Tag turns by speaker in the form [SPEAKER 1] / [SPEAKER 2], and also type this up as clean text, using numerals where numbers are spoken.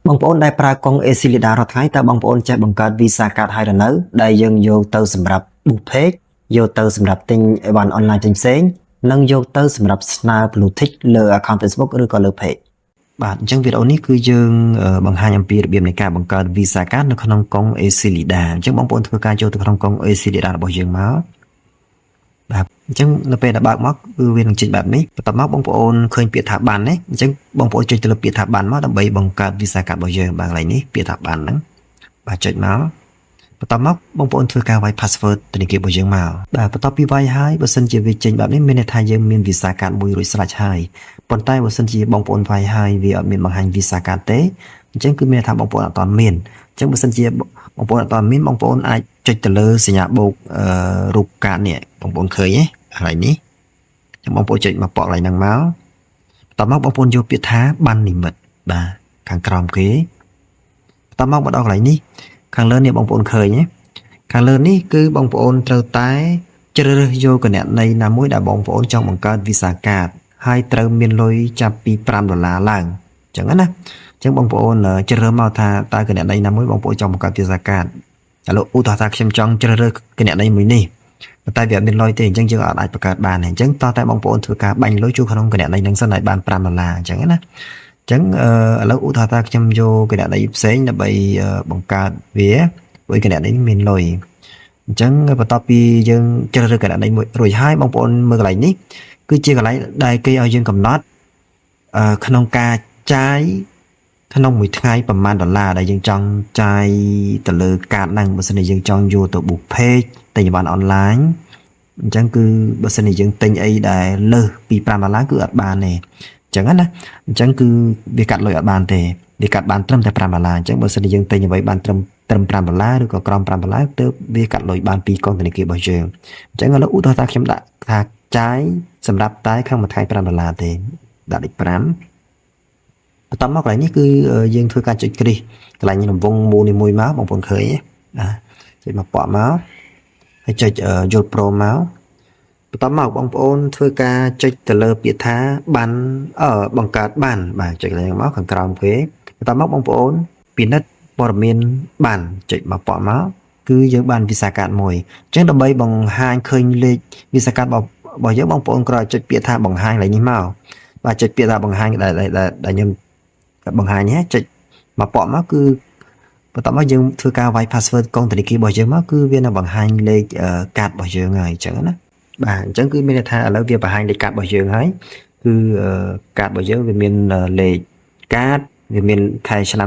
[SPEAKER 1] បងប្អូនដែលប្រើកង់ Accelida រាល់ថ្ងៃតើបងប្អូនចេះបង្កើត Visa Card ហើយឬនៅដែលយើងយកទៅសម្រាប់ book page យកទៅសម្រាប់ទិញអីវ៉ាន់ online ផ្សេងៗនិងយកទៅសម្រាប់ស្នើ blue tick លើ account Facebook ឬក៏លើ page បាទអញ្ចឹងវីដេអូនេះគឺយើងបង្ហាញអំពីរបៀបនៃការបង្កើត Visa Card នៅក្នុងកង់ Accelida អញ្ចឹងបងប្អូនធ្វើការចូលទៅក្នុងកង់ Accelida របស់យើងមកបាទអញ្ចឹងនៅពេលដែលបើកមកគឺវានឹងចេញបែបនេះបន្ទាប់មកបងប្អូនឃើញពាក្យថាបានទេអញ្ចឹងបងប្អូនចុចទៅលើពាក្យថាបានមកដើម្បីបង្កើត Visa Card របស់យើងបាទកន្លែងនេះពាក្យថាបានហ្នឹងបាទចុចមកបន្ទាប់មកបងប្អូនធ្វើការវាយ password ធនាគាររបស់យើងមកបាទបន្ទាប់ពីវាយហើយបើសិនជាវាចេញបែបនេះមានន័យថាយើងមាន Visa Card មួយរួចស្រេចហើយប៉ុន្តែបើសិនជាបងប្អូនវាយហើយវាអត់មានបង្ហាញ Visa Card ទេអញ្ចឹងគឺមានន័យថាបងប្អូនអត់ទាន់មានអញ្ចឹងបើសិនជាបងប្អូនអត់ទាន់មានបងប្អូនអាចចុចទៅលើសញ្ញាបូករូបកាតនេះបងប្អូនឃើញទេហើយនេះចាំបងប្អូនចុចមកប៉កកន្លែងហ្នឹងមកបន្ទាប់មកបងប្អូនយកពាក្យថាបាននិមិត្តបាទខាងក្រោមគេបន្ទាប់មកមកដល់កន្លែងនេះខាងលើនេះបងប្អូនឃើញទេខាងលើនេះគឺបងប្អូនត្រូវតែជ្រើសរើសយកគណនីណាមួយដែលបងប្អូនចង់បង្កើត Visa Card ហើយត្រូវមានលុយចាប់ពី$5ឡើងអញ្ចឹងណាអញ្ចឹងបងប្អូនជ្រើសរើសមកថាតើគណនីណាមួយបងប្អូនចង់បង្កើត Visa Card ឥឡូវឧទាហរណ៍ថាខ្ញុំចង់ជ្រើសរើសគណនីមួយនេះតែវាអត់មានលុយទេអញ្ចឹងយើងអាចបង្កើតបានអញ្ចឹងតោះតែបងប្អូនធ្វើការបាញ់លុយចូលក្នុងគណនីហ្នឹងសិនឲ្យបាន$5អញ្ចឹងណាអញ្ចឹងឥឡូវឧទាហរណ៍ថាខ្ញុំយកគណនីផ្សេងដើម្បីបង្កើតវាដោយគណនីនេះមានលុយអញ្ចឹងបន្ទាប់ពីយើងជ្រើសរើសគណនីមួយរួចហើយបងប្អូនមើលកន្លែងនេះគឺជាកន្លែងដែលគេឲ្យយើងកំណត់ក្នុងការចាយក្នុងមួយថ្ងៃប្រមាណ$ដែលយើងចង់ចាយទៅលើកាតហ្នឹងបើសិនជាយើងចង់យកទៅ book page ទិញអីវ៉ាន់អនឡាញអញ្ចឹងគឺបើសិនជាយើងទិញអីដែលលើសពី$5គឺអត់បានទេអញ្ចឹងណាអញ្ចឹងគឺវាកាត់លុយអត់បានទេវាកាត់បានត្រឹមតែ$5អញ្ចឹងបើសិនជាយើងទិញអ្វីបានត្រឹម$5ឬក៏ក្រោម$5ទើបវាកាត់លុយបានពីកងធនាគាររបស់យើងអញ្ចឹងឥឡូវឧទាហរណ៍ថាខ្ញុំដាក់ថាចាយសម្រាប់តែក្នុងមួយថ្ងៃ$5ទេដាក់លេខ5បន្ទាប់មកកន្លែងនេះគឺយើងធ្វើការចុចគ្រីសកន្លែងរង្វង់មូលនីមួយមកបងប្អូនឃើញទេចុចមកប៉ក់មកហើយចុចយល់ប្រូមកបន្ទាប់មកបងប្អូនធ្វើការចុចទៅលើពាក្យថាបានបង្កើតបានបាទចុចកន្លែងមកខាងក្រោមគេបន្ទាប់មកបងប្អូនពិនិត្យព័ត៌មានបានចុចមកប៉ក់មកគឺយើងបាន Visa Card មួយអញ្ចឹងដើម្បីបង្ហាញឃើញលេខ Visa Card របស់យើងបងប្អូនគ្រាន់តែចុចពាក្យថាបង្ហាញកន្លែងនេះមកបាទចុចពាក្យថាបង្ហាញដែលខ្ញុំបង្ហាញចុចមកប៉ក់មកគឺបន្ទាប់មកយើងធ្វើការវាយ password កងធនាគាររបស់យើងមកគឺវានឹងបង្ហាញលេខកាតរបស់យើងហើយអញ្ចឹងណាបាទអញ្ចឹងគឺមានន័យថាឥឡូវវាបង្ហាញលេខកាតរបស់យើងហើយគឺកាតរបស់យើងវាមានលេខកាតវាមានខែឆ្នាំ